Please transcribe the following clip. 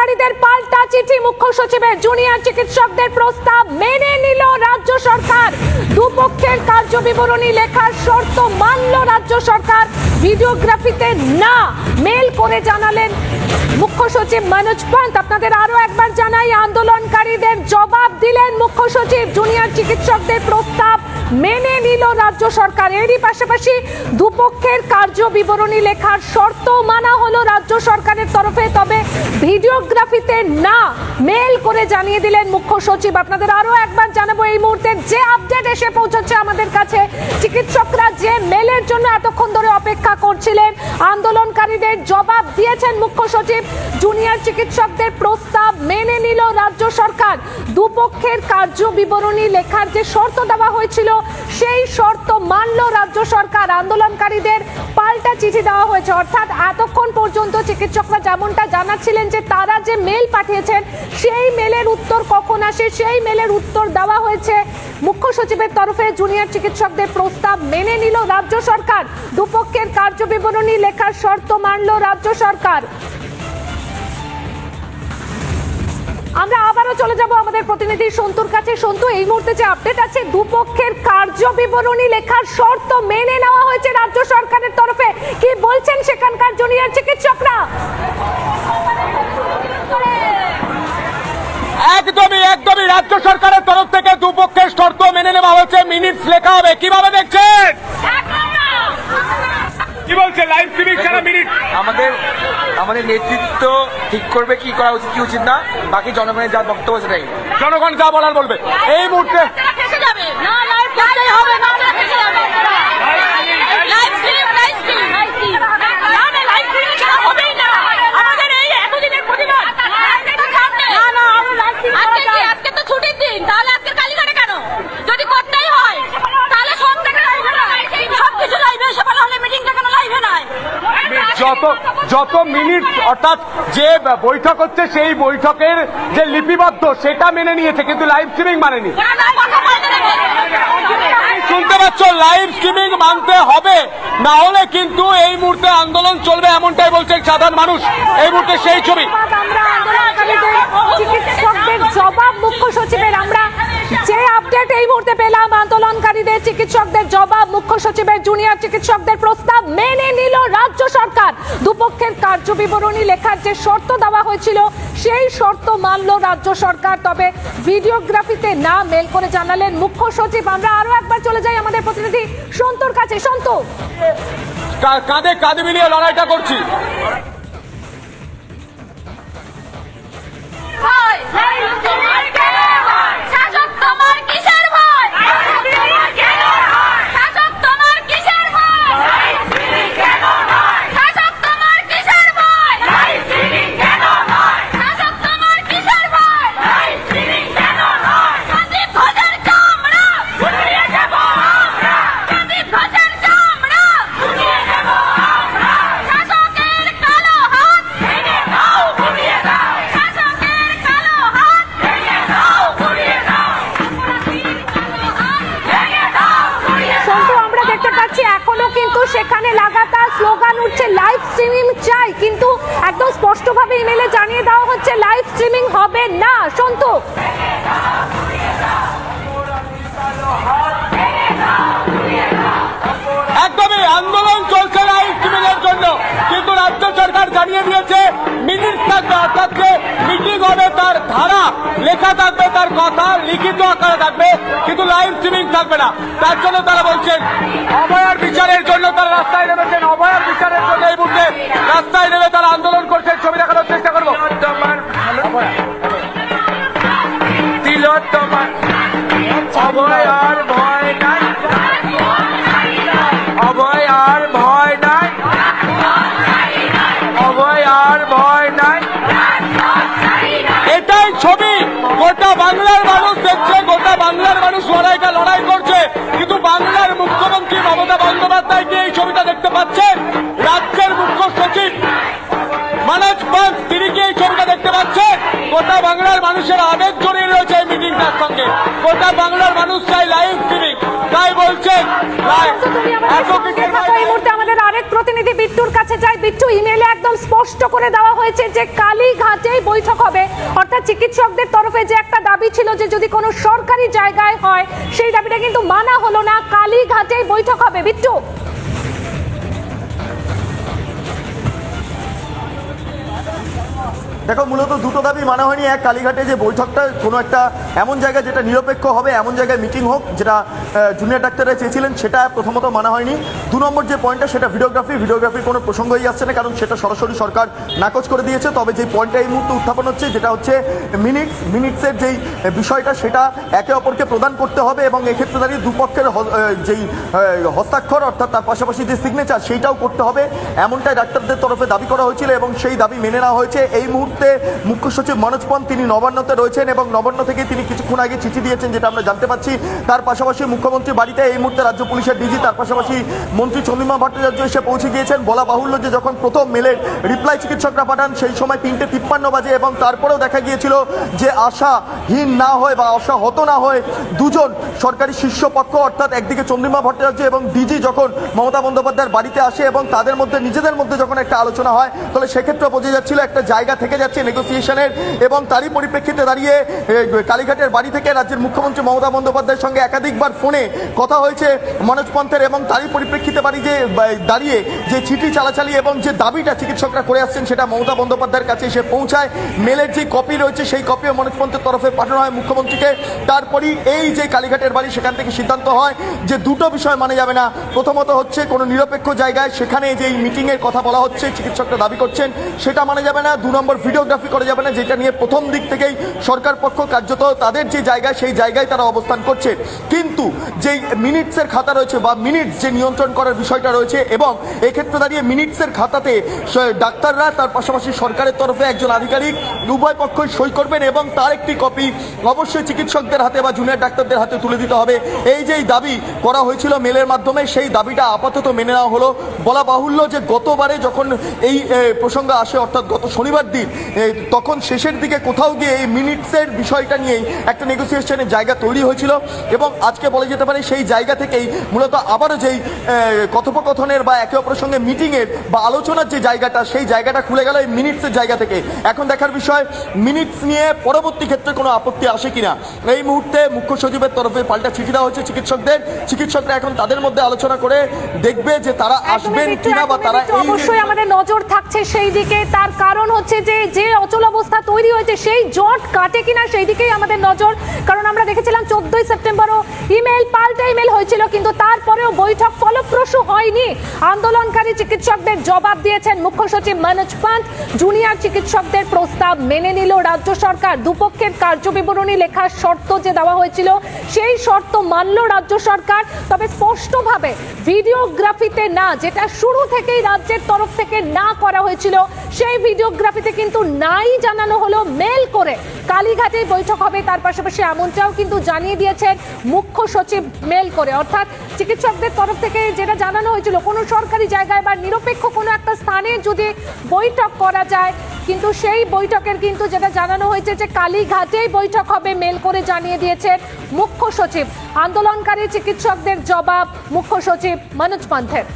আন্দোলনকারীদের পাল্টা চিঠি মুখ্য সচিবের, জুনিয়র চিকিৎসকদের প্রস্তাব মেনে নিল রাজ্য সরকার। দুপক্ষের কার্যবিবরণী লেখার শর্ত মানল রাজ্য সরকার। ভিডিওগ্রাফিতে না মেল করে জানালেন মুখ্য সচিব মনোজ পান্ত। আপনাদের আরো একবার জানাই, আন্দোলনকারীদের জবাব দিলেন মুখ্য সচিব, জুনিয়র চিকিৎসকদের প্রস্তাব মেনে নিল রাজ্য সরকার। এরই পাশাপাশি দুপক্ষের কার্যবিবরণী লেখার শর্ত মানা হলো রাজ্য সরকারের তরফে, তবে ভিডিওগ্রাফিতে না মেল করে জানিয়ে দিলেন মুখ্য সচিব। আপনাদের আরো একবার জানাবো এই মুহূর্তে যে আপডেট এসে পৌঁছচ্ছে আমাদের কাছে, চিকিৎসকরা যে মেলের জন্য এতক্ষণ ধরে অপেক্ষা করছিলেন, আন্দোলনকারীদের জবাব দিয়েছেন মুখ্য সচিব, জুনিয়র চিকিৎসকদের প্রস্তাব মেনে নিল রাজ্য সরকার। দুপক্ষের কার্যবিবরণী লেখার যে শর্ত দেওয়া হয়েছিল সেই শর্ত মানল রাজ্য সরকার। আন্দোলনকারীদের পাল্টা চিঠি দেওয়া হয়েছে, অর্থাৎ এতক্ষণ পর্যন্ত চিকিৎসকরা যেমনটা জানাচ্ছিলেন যে তারা যে মেল পাঠিয়েছেন সেই মেলের উত্তর কখন আসে, সেই মেলের উত্তর দেওয়া হয়েছে মুখ্য সচিবের তরফে। জুনিয়র চিকিৎসকদের প্রস্তাব মেনে নিল রাজ্য সরকার। দুপক্ষের কার্যবিবরণী লেখার শর্ত মানল রাজ্য সরকার। আমরা আবারও চলে যাব আমাদের প্রতিনিধি সন্তুর কাছে। সন্তু, এই মুহূর্তে যে আপডেট আছে, দুপক্ষের কার্যবিবরণী লেখার শর্ত মেনে নেওয়া হয়েছে রাজ্য সরকারের তরফে, কি বলছেন সেখানকার জুনিয়র চিকিৎসকরা? একদমই রাজ্য সরকারের তরফ থেকে দুপক্ষের শর্ত মেনে নেওয়া হয়েছে, মিনিটস লেখা হবে। কিভাবে দেখছেন, কি বলছে লাইভ স্ট্রিমিং ছাড়া মিনিট? আমাদের নেতৃত্ব ঠিক করবে কি করা উচিত কি উচিত না, বাকি জনগণের যা বক্তব্য সেটাই জনগণ যা বলার বলবে। এই মুহূর্তে যত মিনিট অর্থাৎ যে বৈঠক হচ্ছে সেই বৈঠকের যে লিপিবদ্ধ সেটা মেনে নিয়েছে, কিন্তু লাইভ স্ট্রিমিং মানেনি। শুনতে পাচ্ছ, লাইভ স্ট্রিমিং মানতে হবে, না হলে কিন্তু এই মুহূর্তে আন্দোলন চলবে, এমনটাই বলছেন সাধারণ মানুষ। এই মুহূর্তে সেই ছবি আমরা আন্দোলনকারীদের চিকিৎসকদের জবাব মুখ্য সচিবের, আমরা যে আপডেট এই মুহূর্তে পেলাম, আন্দোলনকারীদের চিকিৎসকদের জবাব মুখ্য সচিবের, জুনিয়র চিকিৎসকদের প্রস্তাব মেনে নিল রাজ্য সরকার। দুপক্ষের কার্যবিবরণী লেখার যে শর্ত দেওয়া হয়েছিল সেই শর্ত মানল রাজ্য সরকার, তবে ভিডিওগ্রাফিতে না মেল করে জানালেন মুখ্য সচিব। আমরা আরো একবার চলে যাই আমাদের প্রতিনিধি সন্তুর কাছে। সন্তু, কাঁধে কাঁধে মিলিয়ে লড়াইটা করছি। এখনো কিন্তু সেখানে লাগাতার স্লোগান উঠছে লাইভ স্ট্রিমিং চাই, কিন্তু একদম স্পষ্টভাবে ইমেলে জানিয়ে দেওয়া হচ্ছে লাইভ স্ট্রিমিং হবে না। সন্তু, একদমই আন্দোলন চলছে লাইভ স্ট্রিমিং এর জন্য, কিন্তু রাজ্য সরকার জানিয়ে দিয়েছে মিনিটস থাকবে, অর্থাৎ যে মিটিং হবে তার ধারা লেখা থাকবে, তার কথা লিখিত আকারে থাকবে, কিন্তু লাইভ স্ট্রিমিং থাকবে না। তার জন্য তারা বলছেন অভয়ার বিচারের জন্য তারা রাস্তায় নেমেছেন, অভয়ার বিচারের জন্য এই মুহূর্তে রাস্তায় নেমে তারা আন্দোলন করছেন। ছবি দেখানোর চেষ্টা করবো। অভয় আর ভয় নাই, অভয় আর ভয় নাই, অভয় আর ভয় নাই। এটাই ছবি গোটা বাংলার মানুষ দেখছে, গোটা বাংলার মানুষ লড়াই করছে, কিন্তু বাংলার মুখ্যমন্ত্রী মমতা বন্দ্যোপাধ্যায় কি এই ছবিটা দেখতে পাচ্ছেন? রাজ্যের মুখ্য সচিব মনোজ পান্ত তিনি কি এই ছবিটা দেখতে পাচ্ছেন? গোটা বাংলার মানুষের আবেগ জড়িয়ে রয়েছে এই মিটিংটা। আপনার সঙ্গে। গোটা বাংলার মানুষ চাই লাইভ স্ট্রিমিং, তাই বলছেন তো তুমি আমাদের সঙ্গে থাকো। এই মুহূর্তে আমাদের আরেক প্রতিনিধি বিট্টুর কাছে যাই। বিট্টু, ইমেলে একদম স্পষ্ট করে দেওয়া হয়েছে যে কালীঘাটেই বৈঠক হবে, অর্থাৎ চিকিৎসকদের তরফে যে একটা দাবি ছিল যে যদি কোনো সরকারি জায়গায় হয় সেই দাবিটা কিন্তু মানা হলো না, কালীঘাটেই বৈঠক হবে। বিট্টু, দেখো, মূলত দুটো দাবি মানা হয়নি। এক, কালীঘাটে যে বৈঠকটা কোনো একটা এমন জায়গায় যেটা নিরপেক্ষ হবে, এমন জায়গায় মিটিং হোক যেটা জুনিয়র ডাক্তাররা চেয়েছিলেন, সেটা প্রথমত মানা হয়নি। 2 নম্বর যে পয়েন্টটা, সেটা ভিডিওগ্রাফির কোনো প্রসঙ্গই আসছে না, কারণ সেটা সরাসরি সরকার নাকচ করে দিয়েছে। তবে যে পয়েন্টটা এই মুহূর্তে উত্থাপন হচ্ছে, যেটা হচ্ছে মিনিটসের যেই বিষয়টা, সেটা একে অপরকে প্রদান করতে হবে এবং এক্ষেত্রে দাঁড়িয়ে দুপক্ষের যেই হস্তাক্ষর, অর্থাৎ তার পাশাপাশি যে সিগনেচার, সেইটাও করতে হবে, এমনটাই ডাক্তারদের তরফে দাবি করা হয়েছিল এবং সেই দাবি মেনে নেওয়া হয়েছে। এই মুহূর্তে মুখ্য সচিব মনোজ পন্ত তিনি নবান্নতে রয়েছেন এবং নবান্ন থেকে তিনি কিছুক্ষণ আগে চিঠি দিয়েছেন, যেটা আমরা জানতে পাচ্ছি। তার পাশাপাশি মুখ্যমন্ত্রী বাড়িতে এই মুহূর্তে রাজ্য পুলিশের ডিজি, তার পাশাপাশি মন্ত্রী চন্দ্রিমা ভট্টাচার্য এসে পৌঁছে গিয়েছেন। বলা বাহুল্য যে যখন প্রথম মেলের রিপ্লাই চিকিৎসকরা পাঠান, সেই সময় 3:53 বাজে এবং তারপরেও দেখা গিয়েছিল যে আশাহীন না হয় বা আশাহত না হয় দুজন সরকারি শীর্ষ পক্ষ, অর্থাৎ একদিকে চন্দ্রিমা ভট্টাচার্য এবং ডিজি যখন মমতা বন্দ্যোপাধ্যায়ের বাড়িতে আসে এবং তাদের মধ্যে নিজেদের মধ্যে যখন একটা আলোচনা হয়, তাহলে সেক্ষেত্রে বোঝা যাচ্ছিল একটা জায়গা থেকে যাচ্ছে নেগোসিয়েশনের। এবং তারই পরিপ্রেক্ষিতে দাঁড়িয়ে কালীঘাটের বাড়ি থেকে রাজ্যের মুখ্যমন্ত্রী মমতা বন্দ্যোপাধ্যায়ের সঙ্গে একাধিকবার ফোনে কথা হয়েছে মনোজ পন্থের এবং তারই পরিপ্রেক্ষিতে দাঁড়িয়ে যে চিঠি চালাচালি এবং যে দাবিটা চিকিৎসকরা করে আসছেন, সেটা মমতা বন্দ্যোপাধ্যায়ের কাছে এসে পৌঁছায়। মেলের যে কপি রয়েছে, সেই কপিও মনোজ পন্থের তরফে পাঠানো হয় মুখ্যমন্ত্রীকে। তারপরই এই যে কালীঘাটের বাড়ি, সেখান থেকে সিদ্ধান্ত হয় যে দুটো বিষয় মানে যাবে না। প্রথমত হচ্ছে কোনো নিরপেক্ষ জায়গায় সেখানে যে মিটিংয়ের কথা বলা হচ্ছে, চিকিৎসকরা দাবি করছেন, সেটা মানে যাবে না। 2 নম্বর, ভিডিওগ্রাফি করা যাবে না, যেটা নিয়ে প্রথম দিক থেকেই সরকার পক্ষ কার্যত তাদের যে জায়গা, সেই জায়গায় তারা অবস্থান করছে। কিন্তু যেই মিনিটসের খাতা রয়েছে বা মিনিটস যে নিয়ন্ত্রণ করার বিষয়টা রয়েছে, এবং এক্ষেত্রে দাঁড়িয়ে মিনিটসের খাতাতে ডাক্তাররা, তার পাশাপাশি সরকারের তরফে একজন আধিকারিক, উভয় পক্ষই সই করবেন এবং তার একটি কপি অবশ্যই চিকিৎসকদের হাতে বা জুনিয়র ডাক্তারদের হাতে তুলে দিতে হবে। এই যেই দাবি করা হয়েছিল মেলের মাধ্যমে, সেই দাবিটা আপাতত মেনে নেওয়া হলো। বলা বাহুল্য যে গতবারে যখন এই প্রসঙ্গ আসে, অর্থাৎ গত শনিবার দিন, তখন শেষের দিকে কোথাও গিয়ে এই মিনিটসের বিষয়টা নিয়েই একটা নেগোসিয়েশনের জায়গা তৈরি হয়েছিল এবং আজকে বলা যেতে পারে সেই জায়গা থেকেই মূলত আবারও যেই কথোপকথনের বা একে অপরের সঙ্গে মিটিংয়ের বা আলোচনার যে জায়গাটা, সেই জায়গাটা খুলে গেল এই মিনিটসের জায়গা থেকে। এখন দেখার বিষয় মিনিটস নিয়ে পরবর্তী ক্ষেত্রে কোনো আপত্তি আসে কিনা। এই মুহূর্তে মুখ্য সচিবের তরফে পাল্টা চিঠি দেওয়া হচ্ছে চিকিৎসকরা এখন তাদের মধ্যে আলোচনা করে দেখবে যে তারা আসবেন কিনা বা তারা অবশ্যই আমাদের নজর থাকছে সেই দিকে। তার কারণ হচ্ছে যে অচল অবস্থা তৈরি হয়েছে, সেই জট কাটে কিনা সেই দিকেই আমাদের নজর। কারণ আমরা দেখেছিলাম 14ই সেপ্টেম্বরও পাল্টা ইমেল হয়েছিল, কিন্তু তারপরেও বৈঠক ফলপ্রসূ হয়নি। আন্দোলনকারী চিকিৎসকদের জবাব দিয়েছেন মুখ্য সচিব মনোজ পন্ত। জুনিয়র চিকিৎসকদের প্রস্তাব মেনে নিল রাজ্য সরকার। দুপক্ষের কার্যবিবরণী লেখার শর্ত যে দেওয়া হয়েছিল, সেই শর্ত মানল রাজ্য সরকার। তবে স্পষ্টভাবে ভিডিওগ্রাফিতে না, যেটা শুরু থেকেই রাজ্যের তরফ থেকে না করা হয়েছিল, সেই ভিডিওগ্রাফিতে কিন্তু নাই জানানো হলো মেল করে কালীঘাটে বৈঠক হবে। তার পাশাপাশি এমনটাও কিন্তু জানিয়ে দিয়েছেন মুখ্য সচিব মেল করে, অর্থাৎ চিকিৎসকদের তরফ থেকে যেটা জানানো হয়েছিল কোনো সরকারি জায়গায় বা নিরপেক্ষ কোনো একটা স্থানে যদি বৈঠক করা যায়, কিন্তু সেই বৈঠকের কিন্তু যেটা জানানো হয়েছে যে কালীঘাটেই বৈঠক হবে, মেল করে জানিয়ে দিয়েছেন মুখ্য সচিব। আন্দোলনকারী চিকিৎসকদের জবাব মুখ্য সচিব মনোজ পন্থের।